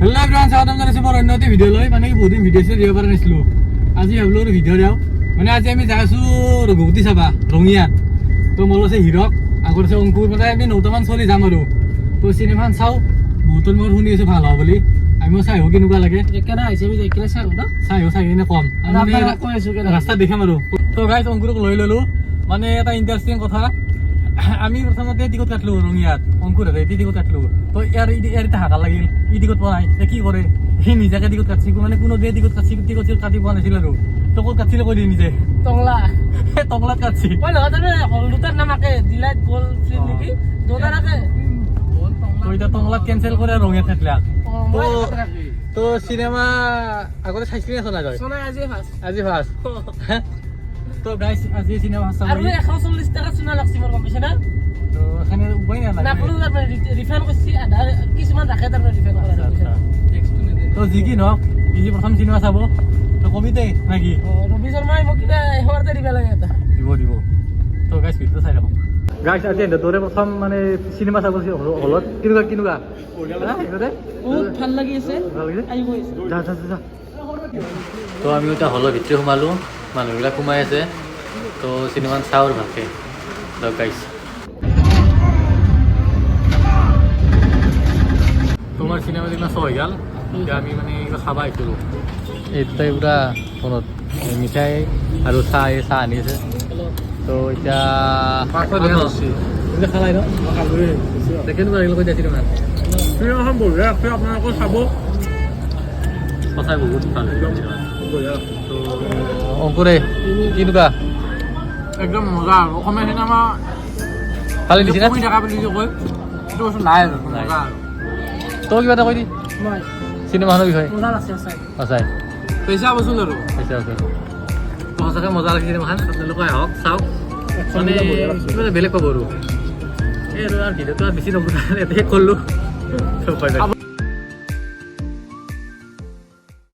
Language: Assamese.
হেল্ল' এভৰিৱান, স্বাগতম জনাইছোঁ মোৰ অন্য এটা ভিডিঅ' লৈ। মানে বহুত দিন ভিডিঅ' দিব পৰা নাছিলোঁ, আজি ভাবিলোঁ আৰু ভিডিঅ' দিওঁ। মানে আজি আমি যাই আছোঁ ৰঘুপতি চাবা ৰঙিয়াত। তো মোৰ আছে হিৰক, আগত আছে অংকুৰ। মানে আমি 9টামান চলি যাম আৰু তো চিনেমাখন চাওঁ। বহুতৰ মই শুনি আছোঁ ভাল হ'ব বুলি, আমিও চাই আহোঁ কেনেকুৱা লাগে। চাই কিনে কম ৰাস্তাত দেখাম আৰু। তো গাইজ অংকুৰক লৈ ল'লোঁ। মানে এটা ইণ্টাৰেষ্টিং কথা, আমি প্ৰথমতে টিকট কাটলোঁ ৰঙিয়াত, অংকুৰহঁতে টিকট কাটলোঁ। তো ইয়াৰ এটা হাকা লাগিল, টিকট পোৱা নাই। কি কৰে, সি নিজাকে টিকট কাটছি, মানে কোনো দিয়ে টিকট কাটছি, টিকট কাটি পোৱা নাছিল আৰু। তো ক'ত কাটছিলে কৈ দিয়ে নিজে, টংলাত কাটছি। তো এতিয়া টংলাত কেনচেল কৰে ৰঙিয়াত কাটলাক। তো চিনেমা আগতে চাইছিলি নে চলা যায়? আজি ফাৰ্ষ্ট। তো গাইজ আজি চিনেমা চাম। তো এখানে উপায় তো যি কি নহওক, ইজি প্ৰথম চিনেমা চাব। তো কবিতে নাকি দিব। তো গাইজ ভিডিঅ'টো চাই থাকক। গাইজ আজি তোৰে প্ৰথম মানে চিনেমা চাব হলত, কেনেকুৱা ভাল লাগি আছে। তো আমি এতিয়া হলৰ ভিতৰত সোমালোঁ, মানুহবিলাক সোমাই আছে। তো চিনেমাখন চাওঁ আৰু ভালকৈ গাইজ। তোমাৰ চিনেমা যিবিলাক চাই হৈ গ'ল, এতিয়া আমি মানে খাব আহিছিলোঁ। এই দুটাই পুৰা ফোনত মিঠাই আৰু চাহ আনি আছে। তো এতিয়া খালাই ন কেনেকুৱা লাগিল কৈ দিয়া চিনেমাখন? চিনেমাখন বঢ়িয়া আছে, আপোনালোকে চাব। সঁচাই বহুত ভাল লাগিল। তো অংকুৰে কেনেকুৱা? একদম মজা আৰু অসমীয়া চিনেমা ভালে দিছে না? কমি থকা বুলি যে কয়, সেইটো বস্তু নাই আৰু মজা আৰু। তই কিবা এটা কৈ দি চিনেমাখনৰ বিষয়ে। সঁচাই পইচা বচুল আৰু তো সঁচাকৈ মজা লাগিছে চিনেমাখন। আপোনালোকে আহক চাওক, মানে কিবা এটা বেলেগ পাব আৰু। এই আৰু ভিডিঅ'টো বেছি নকৰোঁ, এতে কৰিলোঁ।